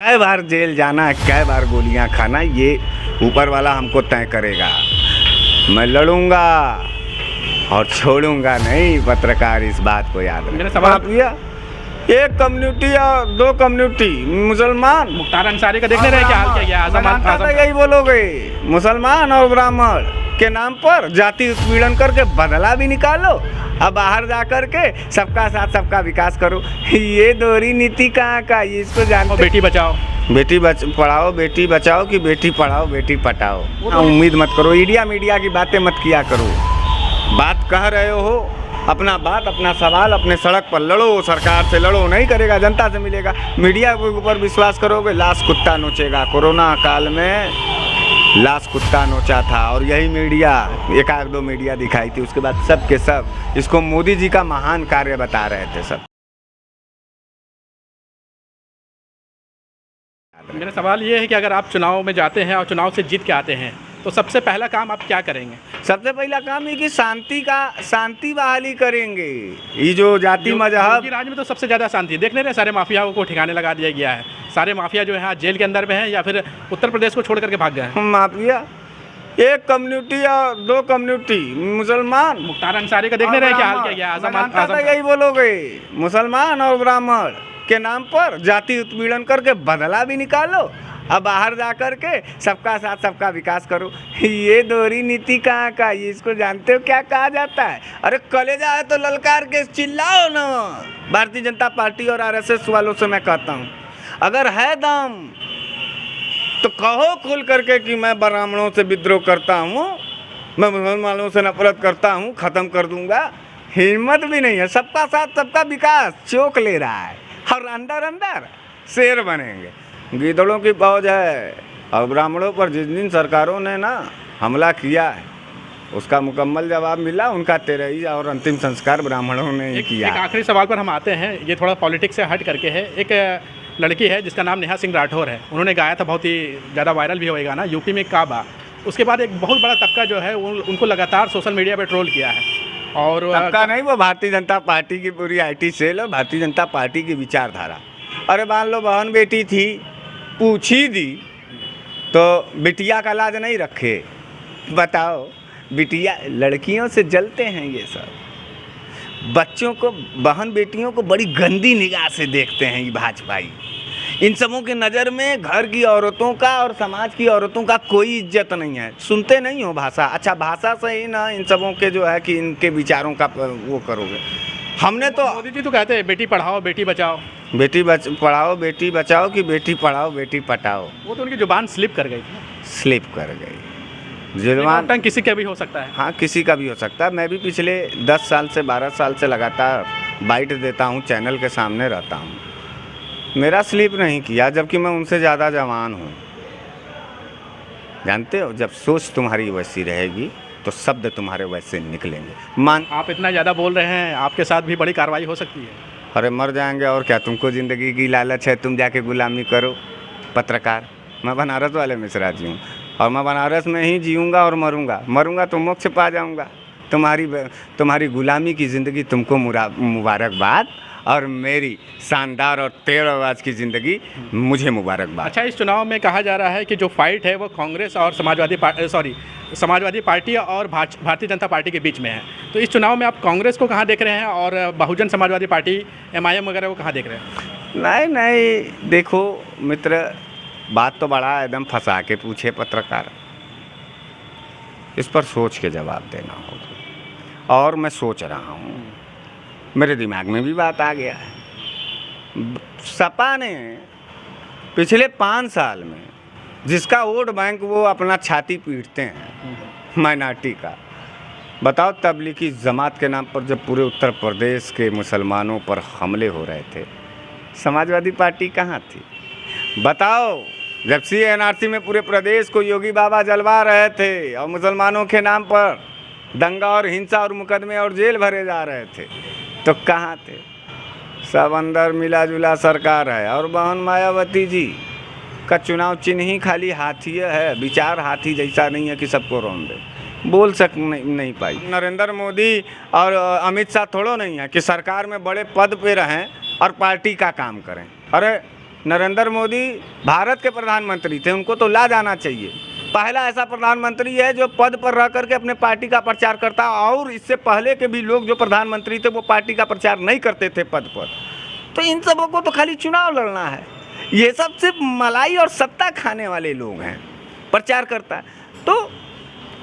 कै बार जेल जाना, कै बार गोलियां खाना, ये ऊपर वाला हमको तय करेगा। मैं लड़ूंगा और छोड़ूंगा नहीं। पत्रकार इस बात को याद रखें। मेरा सवाल भैया, एक कम्युनिटी और दो कम्युनिटी, मुसलमान मुख्तार अंसारी का देखने रहे क्या हाल किया तो यही बोलोगे, मुसलमान और ब्राह्मण के नाम पर जाति उत्पीड़न करके बदला भी निकालो, अब बाहर जा कर के सबका साथ सबका विकास करो। ये दोहरी नीति कहाँ का, ये इसको जानते। बेटी बचाओ पढ़ाओ, बेटी बचाओ कि बेटी पढ़ाओ बेटी पटाओ। उम्मीद मत करो, मीडिया की बातें मत किया करो। बात कह रहे हो, अपना बात, अपना सवाल अपने सड़क पर लड़ो, सरकार से लड़ो, नहीं करेगा जनता से मिलेगा। मीडिया के ऊपर विश्वास करोगे, लाश कुत्ता नोचेगा। कोरोना काल में लाश कुत्ता नोचा था और यही मीडिया, एक आध दो मीडिया दिखाई थी, उसके बाद सब के सब इसको मोदी जी का महान कार्य बता रहे थे सब। मेरा सवाल ये है कि अगर आप चुनाव में जाते हैं और चुनाव से जीत के आते हैं तो सबसे पहला काम आप क्या करेंगे? सबसे पहला काम है कि शांति बहाली करेंगे। ये जो जाति मजहब, राज्य में तो सबसे ज़्यादा शांति देखने रहे, सारे माफियाओं को ठिकाने लगा दिया गया है। सारे माफिया जो है जेल के अंदर में है या फिर उत्तर प्रदेश को छोड़ करके भाग गए हैं। माफिया एक कम्युनिटी और दो कम्युनिटी, मुसलमान मुख्तार अंसारी का देखने रहे क्या हाल किया तो यही बोलोगे, मुसलमान और ब्राह्मण के नाम पर जाति उत्पीड़न करके बदला भी निकालो, अब बाहर जा कर के सबका साथ सबका विकास करो। ये दोहरी नीति कहाँ का, ये इसको जानते हो क्या कहा जाता है? अरे कलेजा है तो ललकार के चिल्लाओ ना। भारतीय जनता पार्टी और आरएसएस वालों से मैं कहता हूँ, अगर है दम तो कहो खुल करके कि मैं ब्राह्मणों से विद्रोह करता हूँ, मैं मुसलमानों से नफरत करता हूँ, ख़त्म कर दूंगा। हिम्मत भी नहीं है। सबका साथ सबका विकास चौक ले रहा है और अंदर अंदर शेर बनेंगे। गीदड़ों की फौज है और ब्राह्मणों पर जिस दिन सरकारों ने ना हमला किया है उसका मुकम्मल जवाब मिला। उनका तेरही और अंतिम संस्कार ब्राह्मणों ने ही किया। एक आखिरी सवाल पर हम आते हैं, ये थोड़ा पॉलिटिक्स से हट करके है। एक लड़की है जिसका नाम नेहा सिंह राठौर है, उन्होंने गाया था, बहुत ही ज़्यादा वायरल भी होएगा ना, यूपी में काबा। उसके बाद एक बहुत बड़ा तबका जो है उनको लगातार सोशल मीडिया पर ट्रोल किया है। और तबका नहीं, वो भारतीय जनता पार्टी की पूरी IT सेल और भारतीय जनता पार्टी की विचारधारा। अरे मान लो बहन बेटी थी, पूछी दी तो बिटिया का लाज नहीं रखे। बताओ, बिटिया लड़कियों से जलते हैं ये सब। बच्चों को, बहन बेटियों को बड़ी गंदी निगाह से देखते हैं ये भाजपाई। इन सबों की नज़र में घर की औरतों का और समाज की औरतों का कोई इज्जत नहीं है। सुनते नहीं हो भाषा? अच्छा, भाषा से ही ना इन सबों के जो है कि इनके विचारों का वो करोगे। हमने तो, मोदी जी तो कहते हैं बेटी पढ़ाओ बेटी बचाओ, पढ़ाओ बेटी बचाओ कि बेटी पढ़ाओ बेटी पटाओ। वो तो उनकी जुबान स्लिप कर गई थी। स्लिप कर गई जुबान। किसी का भी हो सकता है। हाँ, किसी का भी हो सकता है। मैं भी पिछले 10 साल से 12 साल से लगातार बाइट देता हूँ, चैनल के सामने रहता हूँ। मेरा स्लिप नहीं किया, जबकि मैं उनसे ज़्यादा जवान हूँ। जानते हो, जब सोच तुम्हारी वैसी रहेगी तो शब्द तुम्हारे वैसे निकलेंगे। आप इतना ज़्यादा बोल रहे हैं, आपके साथ भी बड़ी कार्रवाई हो सकती है। अरे मर जाएंगे और क्या, तुमको ज़िंदगी की लालच है, तुम जाके गुलामी करो। पत्रकार, मैं बनारस वाले मिश्रा जी हूँ और मैं बनारस में ही जीऊँगा और मरूँगा तो मोक्ष पा जाऊँगा। तुम्हारी गुलामी की ज़िंदगी तुमको मुबारकबाद, और मेरी शानदार और तेरहबाज की ज़िंदगी मुझे मुबारकबाद। अच्छा, इस चुनाव में कहा जा रहा है कि जो फाइट है वो कांग्रेस और समाजवादी पार्टी और भारतीय जनता पार्टी के बीच में है। तो इस चुनाव में आप कांग्रेस को कहाँ देख रहे हैं और बहुजन समाजवादी पार्टी MIM वगैरह को कहाँ देख रहे हैं? नहीं, देखो मित्र, बात तो बड़ा एकदम फंसा के पूछे पत्रकार। इस पर सोच के जवाब देना होगा और मैं सोच रहा हूँ। मेरे दिमाग में भी बात आ गया है। सपा ने पिछले 5 साल में जिसका वोट बैंक वो अपना छाती पीटते हैं माइनॉरिटी का। बताओ, तबलीगी जमात के नाम पर जब पूरे उत्तर प्रदेश के मुसलमानों पर हमले हो रहे थे, समाजवादी पार्टी कहाँ थी? बताओ, जब CNRC में पूरे प्रदेश को योगी बाबा जलवा रहे थे और मुसलमानों के नाम पर दंगा और हिंसा और मुकदमे और जेल भरे जा रहे थे, तो कहाँ थे? सब अंदर मिला जुला सरकार है। और बहन मायावती जी का चुनाव चिन्ह ही खाली हाथी है, विचार हाथी जैसा नहीं है कि सबको रौंद दे। बोल नहीं पाई। नरेंद्र मोदी और अमित शाह थोड़ो नहीं है कि सरकार में बड़े पद पे रहें और पार्टी का काम करें। अरे नरेंद्र मोदी भारत के प्रधानमंत्री थे, उनको तो ला जाना चाहिए। पहला ऐसा प्रधानमंत्री है जो पद पर रह करके अपने पार्टी का प्रचार करता, और इससे पहले के भी लोग जो प्रधानमंत्री थे वो पार्टी का प्रचार नहीं करते थे पद पर। तो इन सबों को तो खाली चुनाव लड़ना है। ये सब सिर्फ मलाई और सत्ता खाने वाले लोग हैं, प्रचार करता है। तो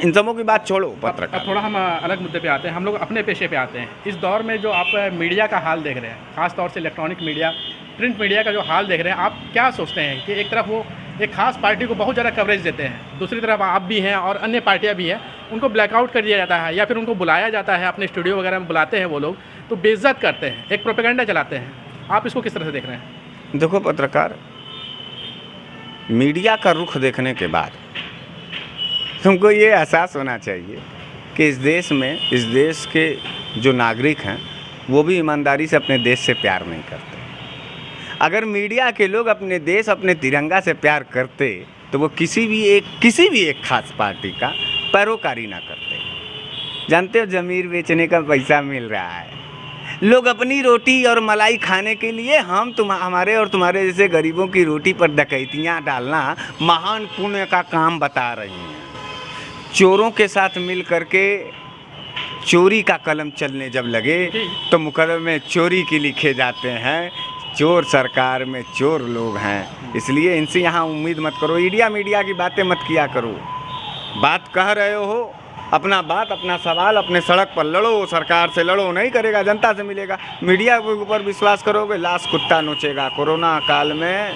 इन सबों की बात छोड़ो पत्रकार। अब थोड़ा हम अलग मुद्दे पे आते हैं, हम लोग अपने पेशे पे आते हैं। इस दौर में जो आप मीडिया का हाल देख रहे हैं, ख़ास तौर से इलेक्ट्रॉनिक मीडिया, प्रिंट मीडिया का जो हाल देख रहे हैं, आप क्या सोचते हैं कि एक तरफ वो एक खास पार्टी को बहुत ज़्यादा कवरेज देते हैं, दूसरी तरफ आप भी हैं और अन्य पार्टियां भी हैं, उनको ब्लैकआउट कर दिया जाता है या फिर उनको बुलाया जाता है, अपने स्टूडियो वगैरह में बुलाते हैं वो लोग, तो बेइज्जत करते हैं, एक प्रोपेगेंडा चलाते हैं। आप इसको किस तरह से देख रहे हैं? देखो पत्रकार, मीडिया का रुख देखने के बाद तुमको ये एहसास होना चाहिए कि इस देश में, इस देश के जो नागरिक हैं वो भी ईमानदारी से अपने देश से प्यार नहीं करते। अगर मीडिया के लोग अपने देश, अपने तिरंगा से प्यार करते तो वो किसी भी एक खास पार्टी का पैरोकारी ना करते। जानते हो, ज़मीर बेचने का पैसा मिल रहा है, लोग अपनी रोटी और मलाई खाने के लिए हमारे और तुम्हारे जैसे गरीबों की रोटी पर डकैतियाँ डालना महान पुण्य का काम बता रही हैं। चोरों के साथ मिल करके चोरी का कलम चलने जब लगे तो मुकदमे चोरी की लिखे जाते हैं। चोर सरकार में चोर लोग हैं, इसलिए इनसे यहाँ उम्मीद मत करो। मीडिया की बातें मत किया करो। बात कह रहे हो, अपना बात, अपना सवाल अपने सड़क पर लड़ो, सरकार से लड़ो, नहीं करेगा जनता से मिलेगा। मीडिया के ऊपर विश्वास करोगे, लाश कुत्ता नोचेगा। कोरोना काल में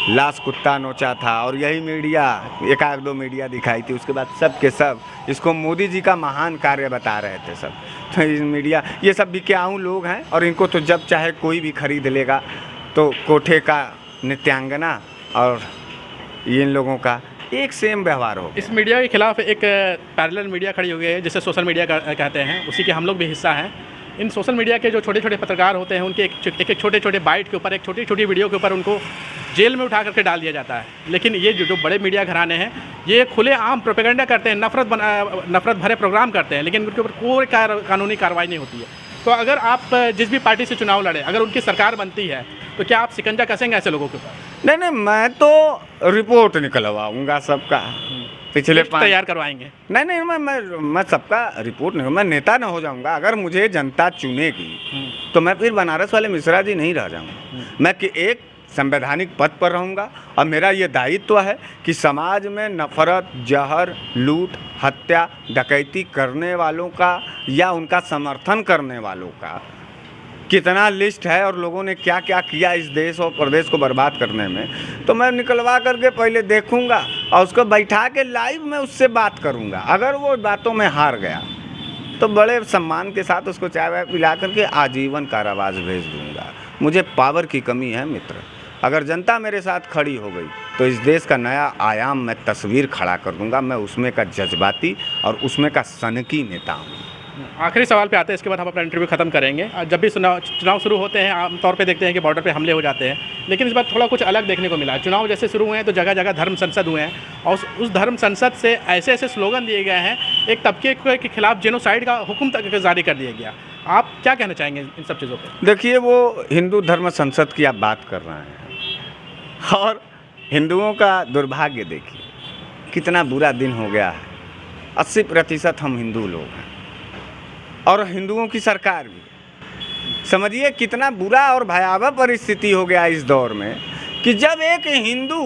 लाश कुत्ता नोचा था और यही मीडिया, एक आध दो मीडिया दिखाई थी, उसके बाद सब के सब इसको मोदी जी का महान कार्य बता रहे थे सब। तो इस मीडिया, ये सब बिकाऊ लोग हैं और इनको तो जब चाहे कोई भी खरीद लेगा। तो कोठे का नित्यांगना और इन लोगों का एक सेम व्यवहार हो। इस मीडिया के खिलाफ एक पैरेलल मीडिया खड़ी हो गई है, जिसे सोशल मीडिया कहते हैं, उसी के हम लोग भी हिस्सा हैं। इन सोशल मीडिया के जो छोटे छोटे पत्रकार होते हैं, उनके एक छोटे छोटे बाइट के ऊपर, एक छोटी छोटी वीडियो के ऊपर उनको जेल में उठा करके डाल दिया जाता है। लेकिन ये जो बड़े मीडिया घराने हैं, ये खुले आम प्रोपेगेंडा करते हैं, नफरत भरे प्रोग्राम करते हैं, लेकिन उनके ऊपर कोई कानूनी कार्रवाई नहीं होती है। तो अगर आप जिस भी पार्टी से चुनाव लड़े, अगर उनकी सरकार बनती है, तो क्या आप शिकंजा कसेंगे ऐसे लोगों के ऊपर? नहीं, मैं तो रिपोर्ट निकलवाऊंगा सबका, पिछले तैयार करवाएंगे। नहीं, मैं सबका रिपोर्ट नहीं, मैं नेता न हो जाऊंगा। अगर मुझे जनता चुनेगी तो मैं फिर बनारस वाले मिश्रा जी नहीं रह जाऊंगा। मैं कि एक संवैधानिक पद पर रहूंगा और मेरा ये दायित्व है कि समाज में नफरत, जहर, लूट, हत्या, डकैती करने वालों का या उनका समर्थन करने वालों का कितना लिस्ट है और लोगों ने क्या क्या किया इस देश और प्रदेश को बर्बाद करने में, तो मैं निकलवा करके पहले देखूंगा और उसको बैठा के लाइव में उससे बात करूंगा। अगर वो बातों में हार गया तो बड़े सम्मान के साथ उसको चाय वाय पिला करके आजीवन कारावास भेज दूंगा। मुझे पावर की कमी है मित्र। अगर जनता मेरे साथ खड़ी हो गई तो इस देश का नया आयाम मैं तस्वीर खड़ा कर दूंगा। मैं उसमें का जज्बाती और उसमें का सनकी नेता हूँ। आखिरी सवाल पे आते हैं, इसके बाद हम अपना इंटरव्यू ख़त्म करेंगे। जब भी चुनाव शुरू होते हैं, आमतौर पे देखते हैं कि बॉर्डर पे हमले हो जाते हैं, लेकिन इस बार थोड़ा कुछ अलग देखने को मिला। चुनाव जैसे शुरू हुए हैं तो जगह जगह धर्म संसद हुए हैं और उस धर्म संसद से ऐसे ऐसे स्लोगन दिए गए हैं, एक तबके के खिलाफ जेनोसाइड का हुक्म तक जारी कर दिया गया। आप क्या कहना चाहेंगे इन सब चीज़ों पर? देखिए, वो हिंदू धर्म संसद की आप बात कर रहे हैं और हिंदुओं का दुर्भाग्य देखिए, कितना बुरा दिन हो गया है। 80% हम हिंदू लोग हैं और हिंदुओं की सरकार भी। समझिए कितना बुरा और भयावह परिस्थिति हो गया इस दौर में कि जब एक हिंदू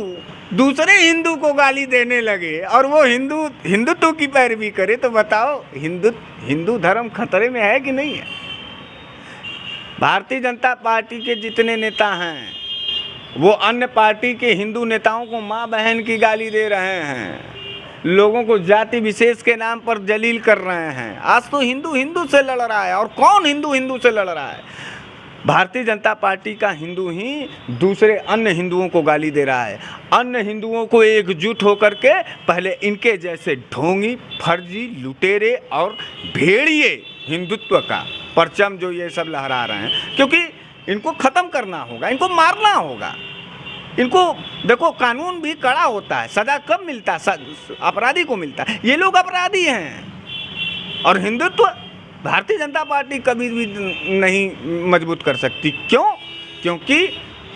दूसरे हिंदू को गाली देने लगे और वो हिंदुत्व की पैरवी करे, तो बताओ हिंदू धर्म खतरे में है कि नहीं है? भारतीय जनता पार्टी के जितने नेता हैं वो अन्य पार्टी के हिंदू नेताओं को माँ बहन की गाली दे रहे हैं, लोगों को जाति विशेष के नाम पर जलील कर रहे हैं। आज तो हिंदू से लड़ रहा है, और कौन हिंदू से लड़ रहा है? भारतीय जनता पार्टी का हिंदू ही दूसरे अन्य हिंदुओं को गाली दे रहा है। अन्य हिंदुओं को एकजुट होकर के पहले इनके जैसे ढोंगी, फर्जी, लुटेरे और भेड़िए हिंदुत्व का परचम जो ये सब लहरा रहे हैं, क्योंकि इनको ख़त्म करना होगा, इनको मारना होगा। इनको देखो, कानून भी कड़ा होता है, सज़ा कब मिलता है? अपराधी को मिलता है। ये लोग अपराधी हैं और हिंदुत्व भारतीय जनता पार्टी कभी भी नहीं मजबूत कर सकती। क्यों? क्योंकि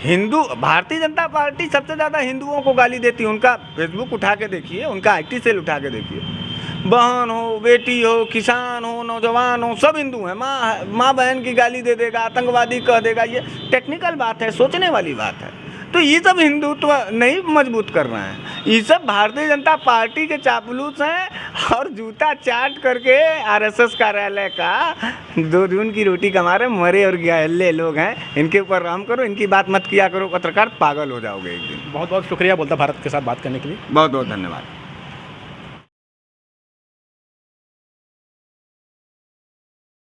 हिंदू भारतीय जनता पार्टी सबसे ज़्यादा हिंदुओं को गाली देती है। उनका फेसबुक उठा के देखिए, उनका IT सेल उठा के देखिए, बहन हो, बेटी हो, किसान हो, नौजवान हो, सब हिंदू हैं। माँ बहन की गाली दे देगा, आतंकवादी कह देगा। ये टेक्निकल बात है, सोचने वाली बात है। तो ये सब हिंदुत्व नहीं मजबूत कर रहे हैं, ये सब भारतीय जनता पार्टी के चापलूस हैं और जूता चाट करके RSS कार्यालय का 2 जून की रोटी कमा रहे मरे और गहले लोग हैं। इनके ऊपर रहम करो, इनकी बात मत किया करो। पत्रकार पागल हो जाओगे एक दिन। बहुत बहुत शुक्रिया बोलता भारत के साथ बात करने के लिए। बहुत बहुत धन्यवाद।